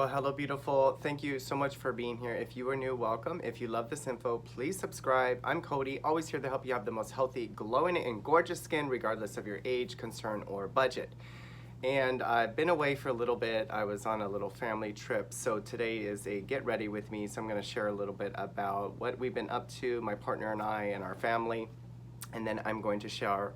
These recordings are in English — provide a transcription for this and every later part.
Well, hello beautiful. Thank you so much for being here. If you are new, welcome. If you love this info, please subscribe. I'm Cody, always here to help you have the most healthy, glowing, and gorgeous skin regardless of your age, concern, or budget. And I've been away for a little bit. I was on a little family trip, so today is a get ready with me. So I'm going to share a little bit about what we've been up to, my partner and I and our family. And then I'm going to share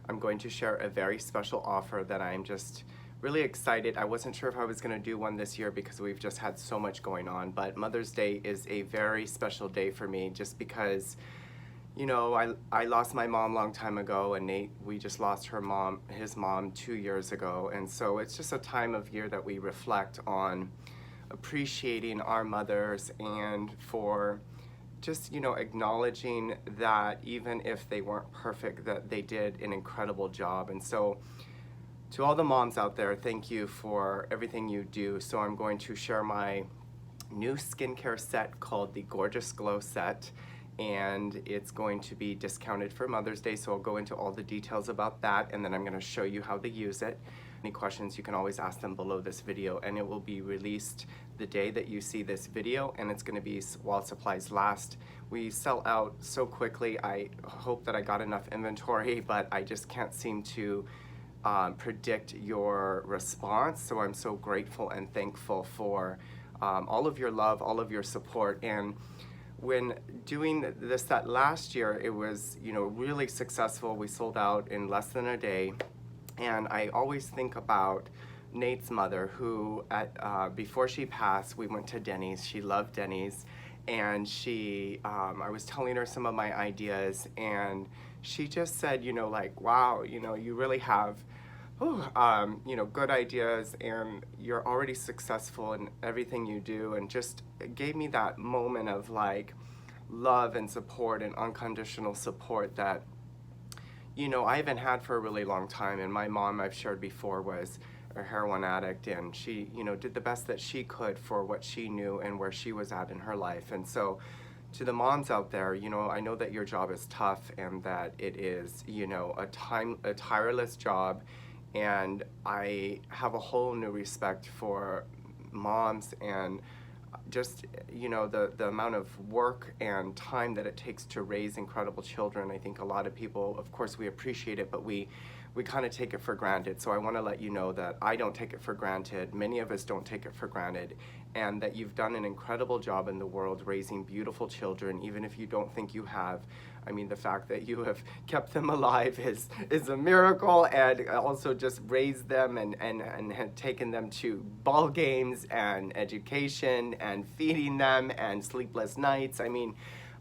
a very special offer that I'm just really excited. I wasn't sure if I was going to do one this year because we've just had so much going on, but Mother's Day is a very special day for me just because, you know, I lost my mom a long time ago, and Nate, we just lost his mom 2 years ago, and so it's just a time of year that we reflect on appreciating our mothers and for just, you know, acknowledging that even if they weren't perfect, that they did an incredible job. And so to all the moms out there, thank you for everything you do. So I'm going to share my new skincare set called the Gorgeous Glow Set, and it's going to be discounted for Mother's Day, so I'll go into all the details about that, and then I'm going to show you how to use it. Any questions, you can always ask them below this video, and it will be released the day that you see this video, and it's going to be while supplies last. We sell out so quickly. I hope that I got enough inventory, but I just can't seem to predict your response. So I'm so grateful and thankful for all of your love, all of your support. And when doing this set last year, it was, you know, really successful. We sold out in less than a day. And I always think about Nate's mother, who before she passed, we went to Denny's. She loved Denny's, and I was telling her some of my ideas, and she just said, you know, like, wow, you know, you really have, you know, good ideas, and you're already successful in everything you do, and just gave me that moment of like love and support and unconditional support that, you know, I haven't had for a really long time. And my mom, I've shared before, was a heroin addict, and she, you know, did the best that she could for what she knew and where she was at in her life. And so to the moms out there, you know, I know that your job is tough and that it is, you know, a tireless job, and I have a whole new respect for moms and just, you know, the amount of work and time that it takes to raise incredible children. I think a lot of people, of course, we appreciate it, but we kind of take it for granted. So I want to let you know that I don't take it for granted. Many of us don't take it for granted, and that you've done an incredible job in the world raising beautiful children, even if you don't think you have. I mean, the fact that you have kept them alive is a miracle, and also just raised them and have taken them to ball games and education and feeding them and sleepless nights. I mean,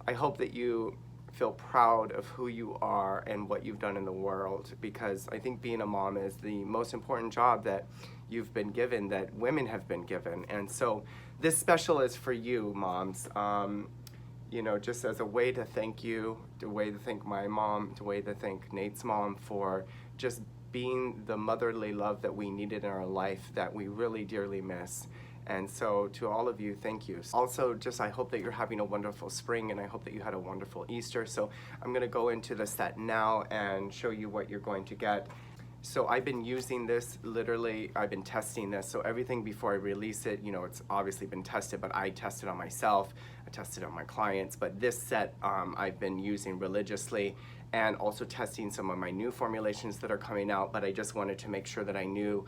I hope that you feel proud of who you are and what you've done in the world, because I think being a mom is the most important job that you've been given, that women have been given. And so this special is for you, moms. You know, just as a way to thank you, a way to thank my mom, a way to thank Nate's mom for just being the motherly love that we needed in our life, that we really dearly miss. And so to all of you, thank you. Also, just I hope that you're having a wonderful spring, and I hope that you had a wonderful Easter. So I'm going to go into the set now and show you what you're going to get. So I've been using this, literally, I've been testing this. So everything before I release it, you know, it's obviously been tested, but I tested on myself, I tested on my clients. But this set I've been using religiously, and also testing some of my new formulations that are coming out. But I just wanted to make sure that I knew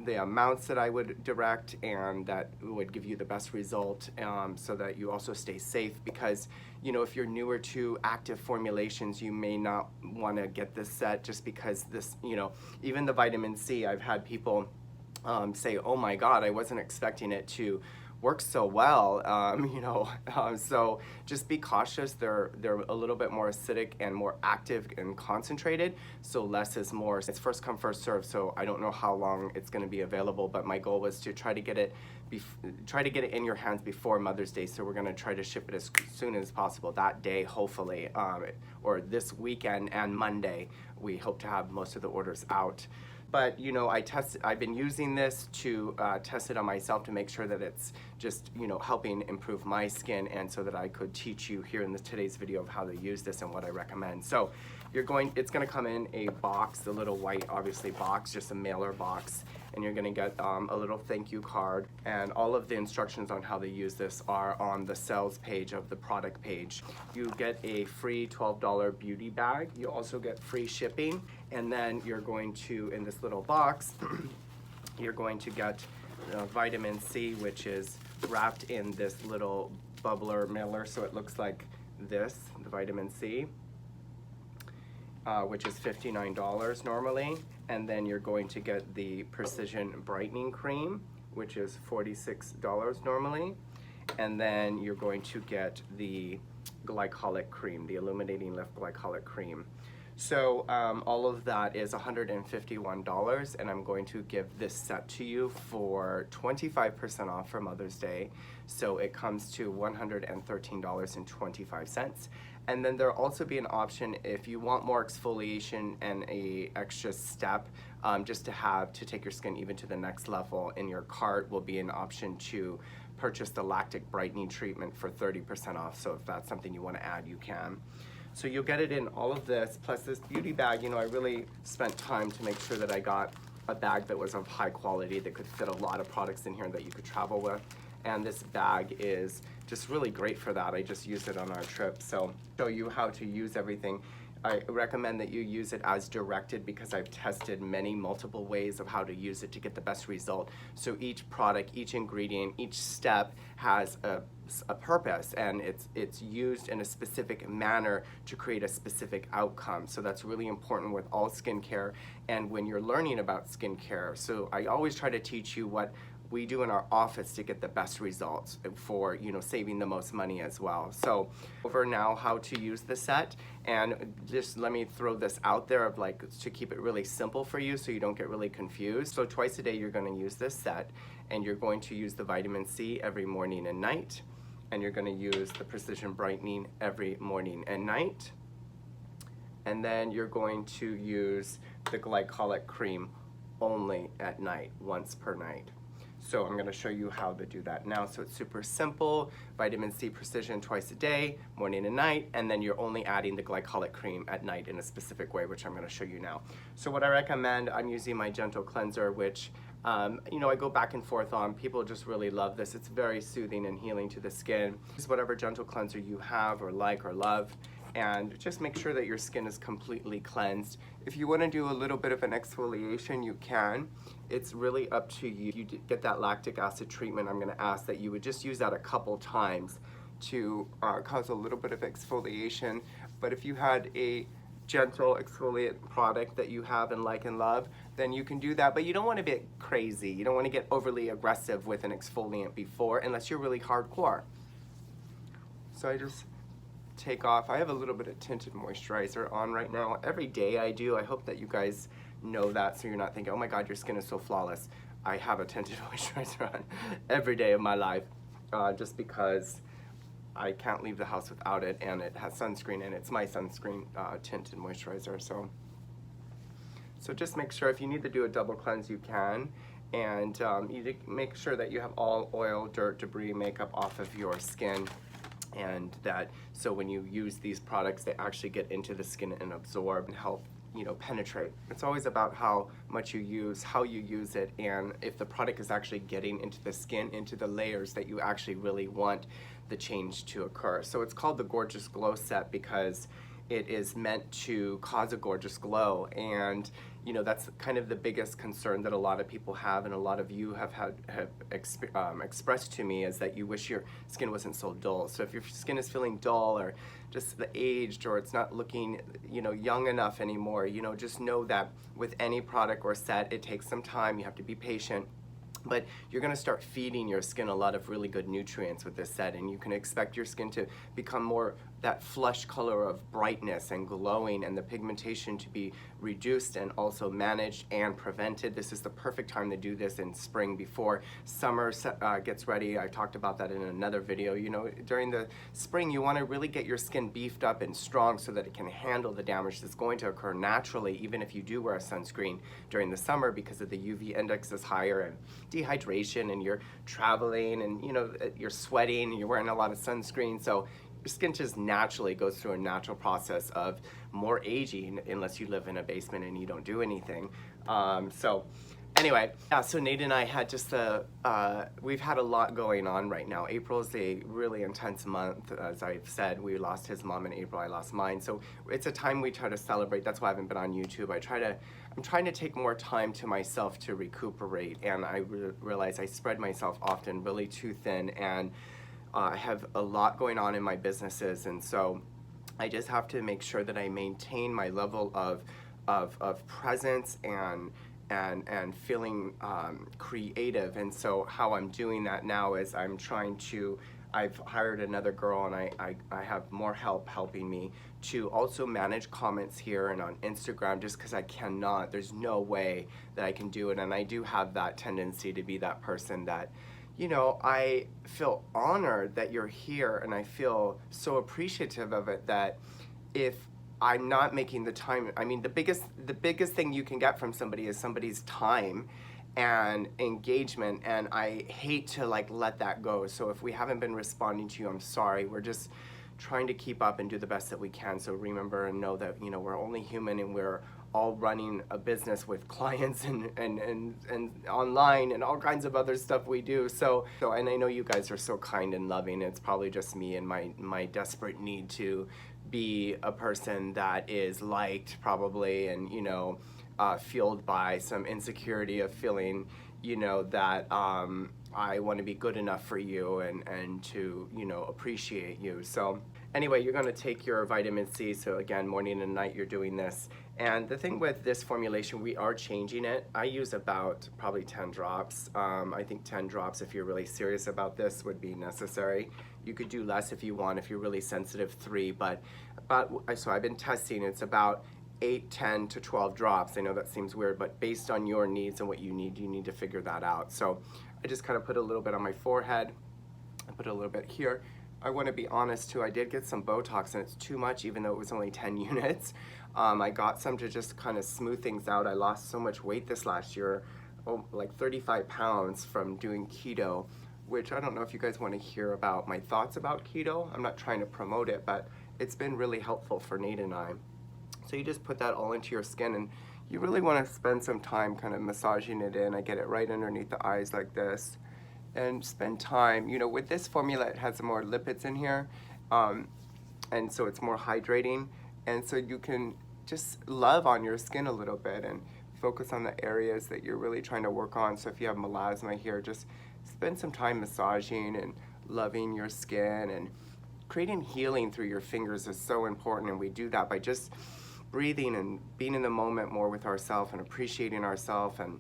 the amounts that I would direct and that would give you the best result, so that you also stay safe. Because, you know, if you're newer to active formulations, you may not want to get this set, just because this, you know, even the vitamin C, I've had people say, oh my God, I wasn't expecting it to work so well, you know, so just be cautious. They're a little bit more acidic and more active and concentrated, so less is more. It's first come, first serve, so I don't know how long it's going to be available, but my goal was to try to get it in your hands before Mother's Day. So we're going to try to ship it as soon as possible that day, hopefully, or this weekend and Monday. We hope to have most of the orders out. But, you know, I've been using this to test it on myself to make sure that it's just, you know, helping improve my skin, and so that I could teach you here in today's video of how to use this and what I recommend. So it's gonna come in a box, the little white, obviously, box, just a mailer box. and you're gonna get a little thank you card, and all of the instructions on how to use this are on the sales page of the product page. You get a free $12 beauty bag. You also get free shipping, and then you're going to, in this little box, you're going to get vitamin C, which is wrapped in this little bubbler mailer, so it looks like this, the vitamin C, which is $59 normally. And then you're going to get the Precision Brightening Cream, which is $46 normally. And then you're going to get the Glycolic Cream, the Illuminating Lift Glycolic Cream. So all of that is $151, and I'm going to give this set to you for 25% off for Mother's Day. So it comes to $113.25. And then there'll also be an option if you want more exfoliation and a extra step, just to take your skin even to the next level. In your cart will be an option to purchase the Lactic Brightening Treatment for 30% off. So if that's something you want to add, you can. So you'll get it in all of this, plus this beauty bag. You know, I really spent time to make sure that I got a bag that was of high quality, that could fit a lot of products in here that you could travel with. And this bag is just really great for that. I just used it on our trip. So show you how to use everything. I recommend that you use it as directed, because I've tested multiple ways of how to use it to get the best result. So each product, each ingredient, each step has a purpose, and it's used in a specific manner to create a specific outcome. So that's really important with all skincare and when you're learning about skincare. So I always try to teach you what we do in our office to get the best results for, you know, saving the most money as well. So over now how to use the set, and just let me throw this out there of like to keep it really simple for you so you don't get really confused. So twice a day you're going to use this set, and you're going to use the vitamin C every morning and night, and you're going to use the Precision Brightening every morning and night, and then you're going to use the Glycolic Cream only at night, once per night. So I'm going to show you how to do that now. So it's super simple. Vitamin C Precision twice a day, morning and night, and then you're only adding the Glycolic Cream at night in a specific way, which I'm going to show you now. So what I recommend, I'm using my Gentle Cleanser, which you know, I go back and forth on. People just really love this. It's very soothing and healing to the skin. Use whatever Gentle Cleanser you have or like or love, and just make sure that your skin is completely cleansed. If you want to do a little bit of an exfoliation, you can. It's really up to you. You get that lactic acid treatment, I'm going to ask that you would just use that a couple times to cause a little bit of exfoliation. But if you had a gentle exfoliant product that you have and like and love, then you can do that. But you don't want to be crazy. You don't want to get overly aggressive with an exfoliant before, unless you're really hardcore. So I just take off. I have a little bit of tinted moisturizer on right now. Every day I do. I hope that you guys know that, so you're not thinking, oh my god, your skin is so flawless. I have a tinted moisturizer on every day of my life, just because I can't leave the house without it, and it has sunscreen, and it's my sunscreen tinted moisturizer. So just make sure, if you need to do a double cleanse, you can, and you make sure that you have all oil, dirt, debris, makeup off of your skin, and that so when you use these products, they actually get into the skin and absorb and help, you know, penetrate. It's always about how much you use, how you use it, and if the product is actually getting into the skin, into the layers that you actually really want the change to occur. So it's called the Gorgeous Glow Set because it is meant to cause a gorgeous glow, and you know, that's kind of the biggest concern that a lot of people have, and a lot of you have expressed to me, is that you wish your skin wasn't so dull. So if your skin is feeling dull, or just the aged, or it's not looking, you know, young enough anymore, you know, just know that with any product or set, it takes some time. You have to be patient. But you're going to start feeding your skin a lot of really good nutrients with this set, and you can expect your skin to become more that flush color of brightness and glowing, and the pigmentation to be reduced and also managed and prevented. This is the perfect time to do this in spring before summer gets ready. I talked about that in another video. You know, during the spring, you want to really get your skin beefed up and strong so that it can handle the damage that's going to occur naturally, even if you do wear a sunscreen during the summer, because of the UV index is higher, and dehydration, and you're traveling, and you know, you're sweating, and you're wearing a lot of sunscreen. So your skin just naturally goes through a natural process of more aging, unless you live in a basement and you don't do anything. So Anyway, yeah, so Nate and I had just we've had a lot going on right now. April is a really intense month. As I've said, we lost his mom in April, I lost mine. So it's a time we try to celebrate. That's why I haven't been on YouTube. I'm trying to take more time to myself to recuperate, and I realize I spread myself often really too thin, and I have a lot going on in my businesses, and so I just have to make sure that I maintain my level of presence and feeling creative. And so how I'm doing that now is I've hired another girl, and I have more help helping me to also manage comments here and on Instagram, just because I cannot, there's no way that I can do it. And I do have that tendency to be that person that, you know, I feel honored that you're here, and I feel so appreciative of it that if I'm not making the time, I mean, the biggest thing you can get from somebody is somebody's time and engagement, and I hate to like let that go. So if we haven't been responding to you, I'm sorry. We're just trying to keep up and do the best that we can. So remember and know that, you know, we're only human, and we're all running a business with clients and online and all kinds of other stuff we do. So and I know you guys are so kind and loving. It's probably just me and my desperate need to be a person that is liked, probably, and, you know, fueled by some insecurity of feeling, you know, that I want to be good enough for you and to, you know, appreciate you. So anyway, you're going to take your vitamin C. So again, morning and night you're doing this. And the thing with this formulation, we are changing it. I use about probably 10 drops. I think 10 drops, if you're really serious about this, would be necessary. You could do less if you want, if you're really sensitive, 3. But so I've been testing, it's about 8, 10 to 12 drops. I know that seems weird, but based on your needs and what you need to figure that out. So I just kind of put a little bit on my forehead. I put a little bit here. I want to be honest too, I did get some Botox, and it's too much, even though it was only 10 units. I got some to just kind of smooth things out. I lost so much weight this last year, like 35 pounds from doing keto, which I don't know if you guys want to hear about my thoughts about keto. I'm not trying to promote it, but it's been really helpful for Nate and I. So you just put that all into your skin, and you really want to spend some time kind of massaging it in. I get it right underneath the eyes like this. And spend time, you know, with this formula, it has more lipids in here, and so it's more hydrating, and so you can just love on your skin a little bit and focus on the areas that you're really trying to work on. So if you have melasma here, just spend some time massaging and loving your skin, and creating healing through your fingers is so important, and we do that by just breathing and being in the moment more with ourselves and appreciating ourselves. And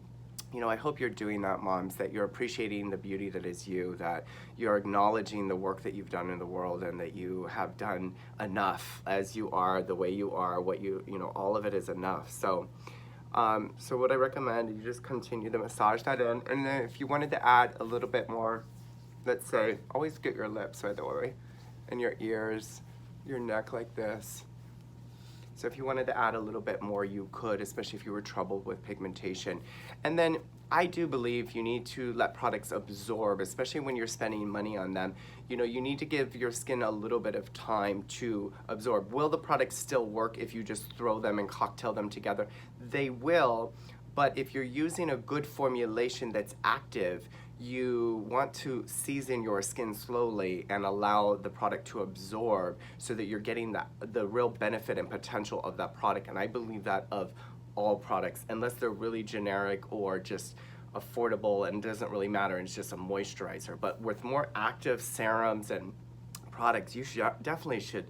you know, I hope you're doing that, moms, that you're appreciating the beauty that is you, that you're acknowledging the work that you've done in the world, and that you have done enough as you are, the way you are, what you know, all of it is enough. So, so what I recommend, you just continue to massage that in, and then if you wanted to add a little bit more, let's say, always get your lips, by the way, and your ears, your neck like this. So if you wanted to add a little bit more, you could, especially if you were troubled with pigmentation. And then I do believe you need to let products absorb, especially when you're spending money on them. You know, you need to give your skin a little bit of time to absorb. Will the products still work if you just throw them and cocktail them together? They will, but if you're using a good formulation that's active, you want to season your skin slowly and allow the product to absorb, so that you're getting the real benefit and potential of that product. And I believe that of all products, unless they're really generic or just affordable and doesn't really matter, it's just a moisturizer. But with more active serums and products, you definitely should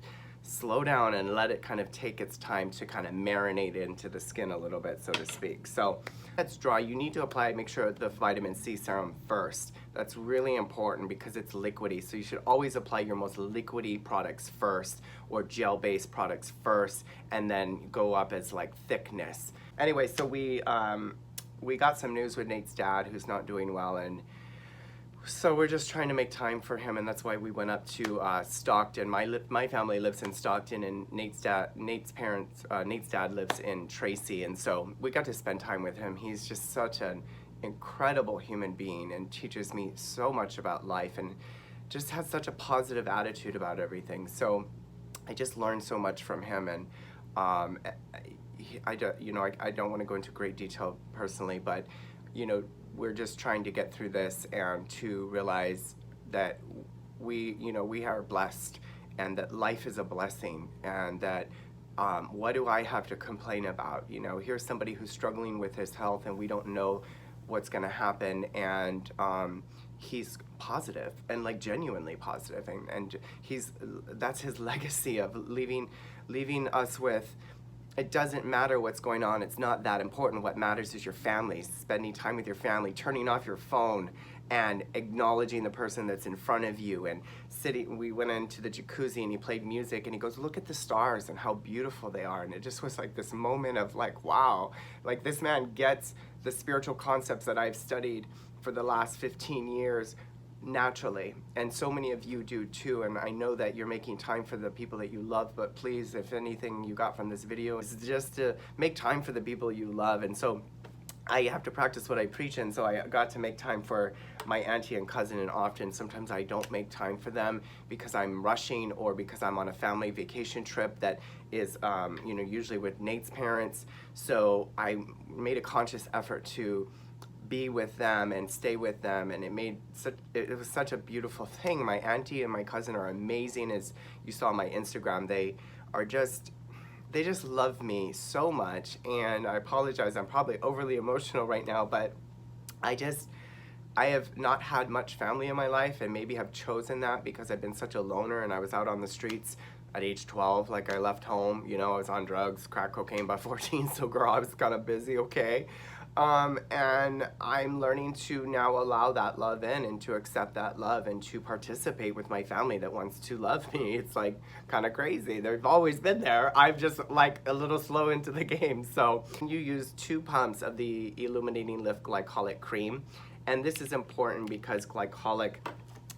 slow down and let it kind of take its time to kind of marinate into the skin a little bit, so to speak. So that's dry. You need to apply, make sure the vitamin C serum first. That's really important because it's liquidy. So you should always apply your most liquidy products first, or gel-based products first, and then go up as like thickness. Anyway, so we got some news with Nate's dad, who's not doing well, and so we're just trying to make time for him, and that's why we went up to Stockton. My family lives in Stockton, and Nate's dad lives in Tracy, and so we got to spend time with him. He's just such an incredible human being and teaches me so much about life, and just has such a positive attitude about everything. So I just learned so much from him, and I don't want to go into great detail personally, but you know, we're just trying to get through this and to realize that we, you know, we are blessed and that life is a blessing, and that what do I have to complain about? You know, here's somebody who's struggling with his health and we don't know what's going to happen, and he's positive and like genuinely positive, and that's his legacy of leaving us with, it doesn't matter what's going on, it's not that important. What matters is your family, spending time with your family, turning off your phone and acknowledging the person that's in front of you, and sitting. We went into the jacuzzi and he played music and he goes, look at the stars and how beautiful they are, and it just was like this moment of like, wow, like this man gets the spiritual concepts that I've studied for the last 15 years naturally, and so many of you do too. And I know that you're making time for the people that you love, but please, if anything you got from this video is just to make time for the people you love. And so I have to practice what I preach, and so I got to make time for my auntie and cousin, and often sometimes I don't make time for them because I'm rushing or because I'm on a family vacation trip that is you know, usually with Nate's parents. So I made a conscious effort to be with them and stay with them, and it was such a beautiful thing. My auntie and my cousin are amazing. As you saw on my Instagram, they just love me so much, and I apologize, I'm probably overly emotional right now, but I have not had much family in my life, and maybe have chosen that because I've been such a loner, and I was out on the streets at age 12, like I left home, you know, I was on drugs, crack cocaine by 14, so girl, I was kind of busy, okay? And I'm learning to now allow that love in and to accept that love and to participate with my family that wants to love me. It's like kind of crazy. They've always been there. I'm just like a little slow into the game. So you use 2 pumps of the Illuminating Lift Glycolic Cream. And this is important because glycolic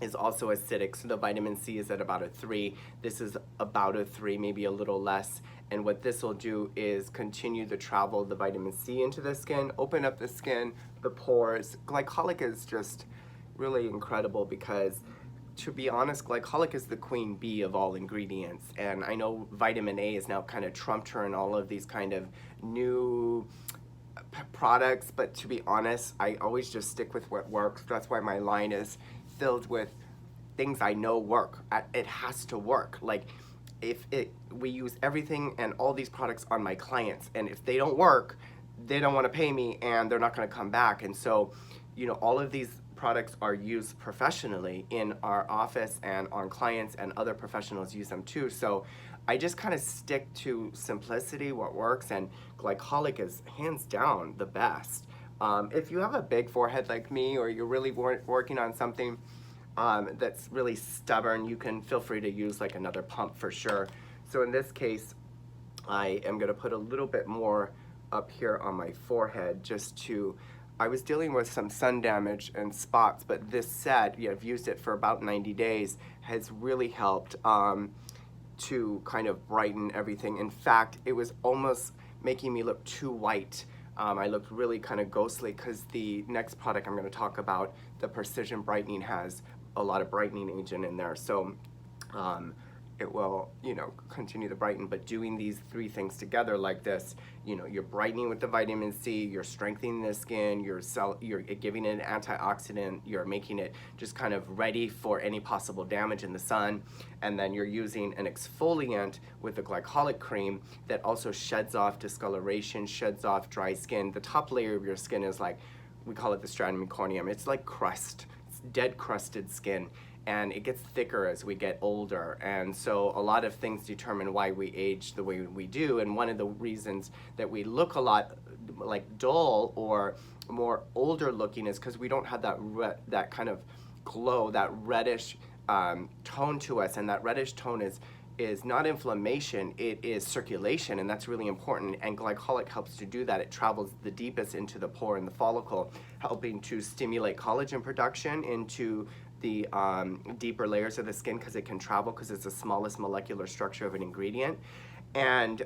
is also acidic, so the vitamin C is at about a 3. This is about a 3, maybe a little less. And what this will do is continue the travel of the vitamin C into the skin, open up the skin, the pores. Glycolic is just really incredible because, to be honest, glycolic is the queen bee of all ingredients. And I know vitamin A is now kind of trumped her in all of these kind of new products, but to be honest, I always just stick with what works. That's why my line is filled with things I know work. It has to work. Like, we use everything and all these products on my clients, and if they don't work, they don't want to pay me and they're not going to come back. And so, you know, all of these products are used professionally in our office and on clients, and other professionals use them too. So I just kind of stick to simplicity, what works, and glycolic is hands down the best. If you have a big forehead like me, or you're really working on something that's really stubborn, you can feel free to use like another pump for sure. So in this case, I am going to put a little bit more up here on my forehead just to, I was dealing with some sun damage and spots, but this set, I've used it for about 90 days, has really helped to kind of brighten everything. In fact, it was almost making me look too white. I looked really kind of ghostly because the next product I'm going to talk about, the Precision Brightening, has a lot of brightening agent in there. So it will, you know, continue to brighten. But doing these 3 things together like this, you know, you're brightening with the vitamin C, you're strengthening the skin, you're giving it an antioxidant, you're making it just kind of ready for any possible damage in the sun, and then you're using an exfoliant with the glycolic cream that also sheds off discoloration, sheds off dry skin. The top layer of your skin is like, we call it the stratum corneum. It's like crust, it's dead crusted skin, and it gets thicker as we get older. And so a lot of things determine why we age the way we do, and one of the reasons that we look a lot like dull or more older looking is because we don't have that kind of glow, that reddish tone to us. And that reddish tone is not inflammation, it is circulation, and that's really important, and glycolic helps to do that. It travels the deepest into the pore and the follicle, helping to stimulate collagen production into the deeper layers of the skin, because it can travel because it's the smallest molecular structure of an ingredient. And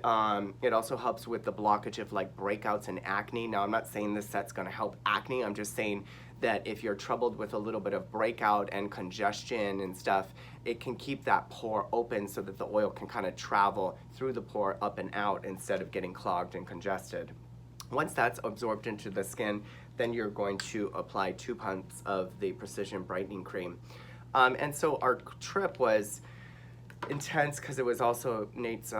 it also helps with the blockage of like breakouts and acne. Now, I'm not saying this set's going to help acne. I'm just saying that if you're troubled with a little bit of breakout and congestion and stuff, it can keep that pore open so that the oil can kind of travel through the pore up and out instead of getting clogged and congested. Once that's absorbed into the skin, then you're going to apply 2 pumps of the Precision Brightening Cream. And so our trip was intense because it was also Nate's,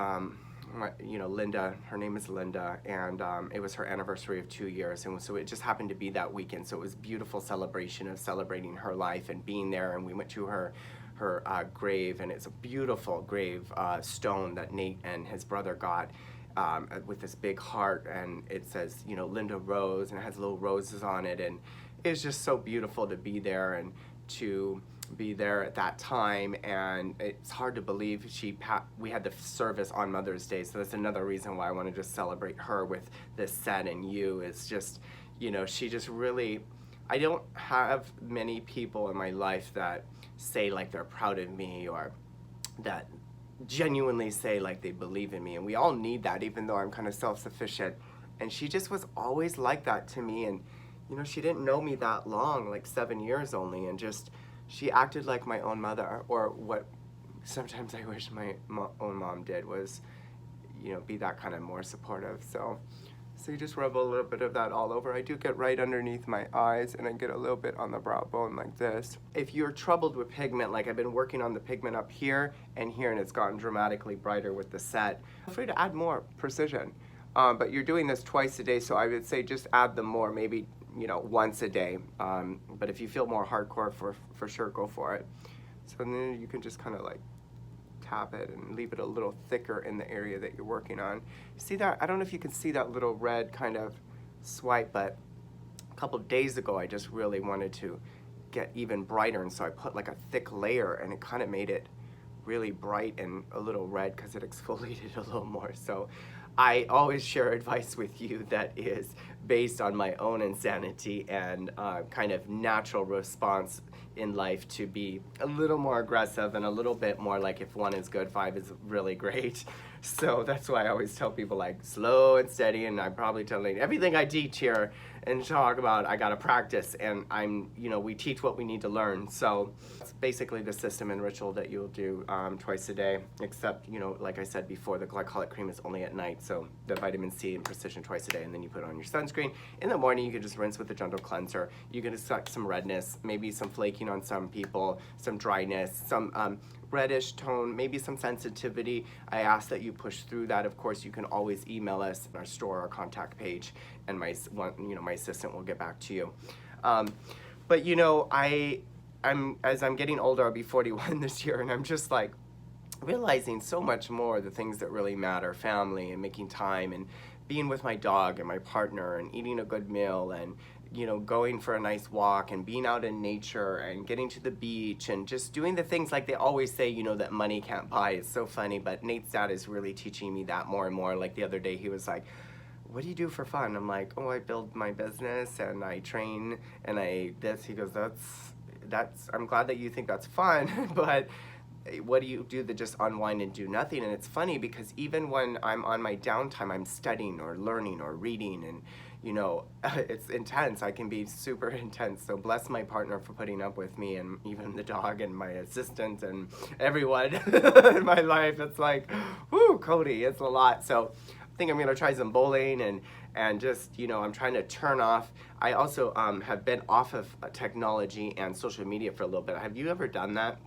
Linda, her name is Linda, and it was her anniversary of 2 years, and so it just happened to be that weekend. So it was a beautiful celebration of celebrating her life and being there, and we went to her grave, and it's a beautiful grave stone that Nate and his brother got. With this big heart, and it says, Linda Rose, and it has little roses on it, and it's just so beautiful to be there and to be there at that time. And it's hard to believe we had the service on Mother's Day, so that's another reason why I want to just celebrate her with this set. And you is just, she just really, I don't have many people in my life that say like they're proud of me, or that genuinely say like they believe in me, and we all need that, even though I'm kind of self-sufficient. And she just was always like that to me. And she didn't know me that long, like 7 years only, and just she acted like my own mother, or what sometimes I wish my own mom did was be that kind of more supportive. So you just rub a little bit of that all over. I do get right underneath my eyes, and I get a little bit on the brow bone like this. If you're troubled with pigment, like I've been working on the pigment up here and here, and it's gotten dramatically brighter with the set, feel free to add more Precision. But you're doing this twice a day, so I would say just add them more, maybe once a day. But if you feel more hardcore, for sure, go for it. So then you can just kind of like tap it and leave it a little thicker in the area that you're working on. See that? I don't know if you can see that little red kind of swipe, but a couple of days ago I just really wanted to get even brighter, and so I put like a thick layer, and it kind of made it really bright and a little red because it exfoliated a little more. So I always share advice with you that is based on my own insanity and kind of natural response in life, to be a little more aggressive and a little bit more like, if 1 is good, 5 is really great. So that's why I always tell people like slow and steady, and I'm probably telling everything I teach here and talk about, I gotta practice, and we teach what we need to learn. So it's basically the system and ritual that you'll do twice a day, except, like I said before, the glycolic cream is only at night. So the vitamin C and Precision twice a day, and then you put on your sunscreen. In the morning, you can just rinse with a gentle cleanser. You can expect some redness, maybe some flaking on some people, some dryness, some reddish tone, maybe some sensitivity. I ask that you push through that. Of course, you can always email us in our store, our contact page, and my assistant will get back to you. But as I'm getting older, I'll be 41 this year, and I'm just like realizing so much more the things that really matter: family, and making time, and being with my dog and my partner, and eating a good meal, and going for a nice walk, and being out in nature, and getting to the beach, and just doing the things like they always say, that money can't buy. It's so funny, but Nate's dad is really teaching me that more and more. Like the other day, he was like, "What do you do for fun?" I'm like, "Oh, I build my business, and I train, and I this." He goes, that's I'm glad that you think that's fun, but what do you do to just unwind and do nothing? And it's funny because even when I'm on my downtime, I'm studying or learning or reading, and it's intense. I can be super intense. So bless my partner for putting up with me, and even the dog and my assistant and everyone in my life. It's like, whoo, Cody, it's a lot. So I think I'm gonna try some bowling, and just, I'm trying to turn off. I also have been off of technology and social media for a little bit. Have you ever done that?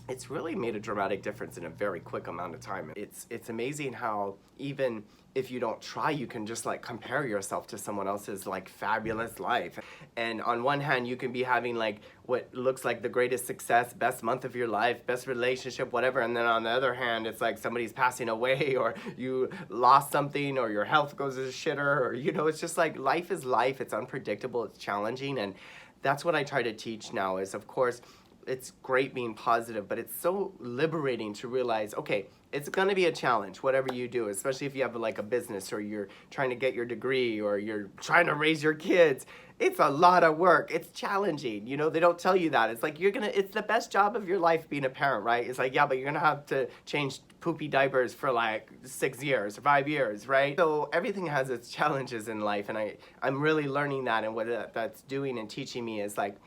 It's really made a dramatic difference in a very quick amount of time. It's amazing how even if you don't try, you can just like compare yourself to someone else's like fabulous life. And on one hand, you can be having like what looks like the greatest success, best month of your life, best relationship, whatever. And then on the other hand, it's like somebody's passing away, or you lost something, or your health goes to shitter, or it's just like life is life. It's unpredictable, it's challenging. And that's what I try to teach now is, of course, it's great being positive, but it's so liberating to realize, okay, it's gonna be a challenge, whatever you do, especially if you have like a business, or you're trying to get your degree, or you're trying to raise your kids. It's a lot of work. It's challenging. They don't tell you that. It's like it's the best job of your life being a parent, right? It's like, yeah, but you're gonna have to change poopy diapers for like 6 years or 5 years, right? So everything has its challenges in life, and I'm really learning that, and what that's doing and teaching me is like,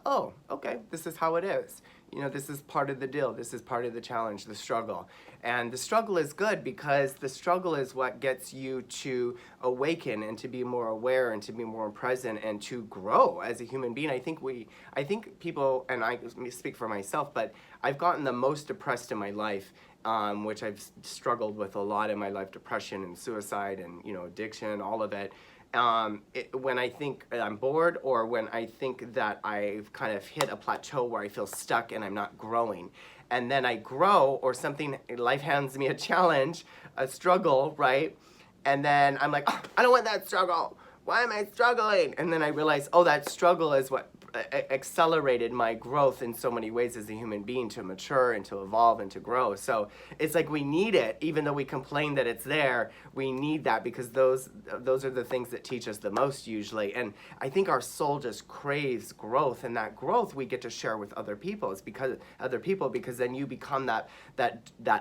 oh, okay, this is how it is. you know, this is part of the deal. This is part of the challenge, the struggle. And the struggle is good because the struggle is what gets you to awaken and to be more aware and to be more present and to grow as a human being. I think people, and I speak for myself, but I've gotten the most depressed in my life, which I've struggled with a lot in my life, depression and suicide and, you know, addiction, all of it. When I think I'm bored, or when I think that I've kind of hit a plateau where I feel stuck and I'm not growing. And then I grow, or something, life hands me a challenge, a struggle, right? And then I'm like, oh, I don't want that struggle. Why am I struggling? And then I realize, oh, that struggle is what accelerated my growth in so many ways as a human being, to mature and to evolve and to grow. So it's like we need it, even though we complain that it's there. We need that because those are the things that teach us the most usually. And I think our soul just craves growth, and that growth we get to share with other people. It's because then you become that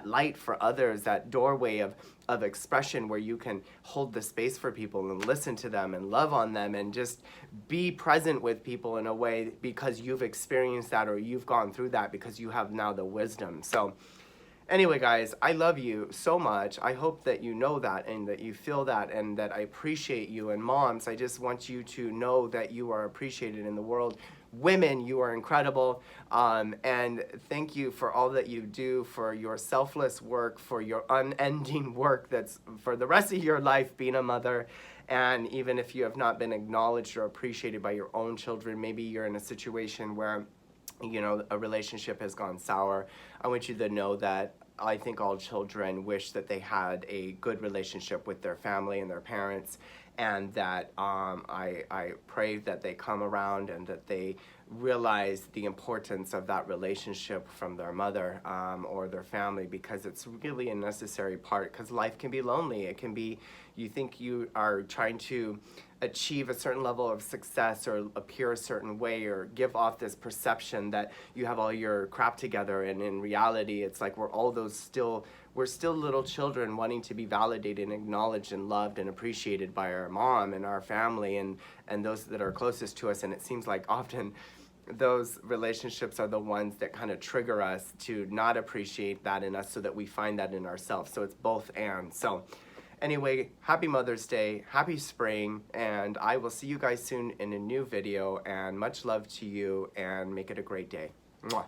light for others, that doorway of expression where you can hold the space for people and listen to them and love on them and just be present with people in a way because you've experienced that, or you've gone through that because you have now the wisdom. So anyway, guys, I love you so much. I hope that you know that and that you feel that and that I appreciate you. And moms, I just want you to know that you are appreciated in the world. Women, you are incredible, and thank you for all that you do, for your selfless work, for your unending work that's for the rest of your life being a mother. And even if you have not been acknowledged or appreciated by your own children, maybe you're in a situation where, you know, a relationship has gone sour, I want you to know that I think all children wish that they had a good relationship with their family and their parents, and that I pray that they come around and that they realize the importance of that relationship from their mother or their family, because it's really a necessary part, because life can be lonely. It can be, you think you are trying to achieve a certain level of success or appear a certain way or give off this perception that you have all your crap together, and in reality it's like we're still little children wanting to be validated and acknowledged and loved and appreciated by our mom and our family and those that are closest to us. And it seems like often those relationships are the ones that kind of trigger us to not appreciate that in us, so that we find that in ourselves. So it's both and. So anyway, happy Mother's Day, happy spring, and I will see you guys soon in a new video, and much love to you, and make it a great day. Mwah.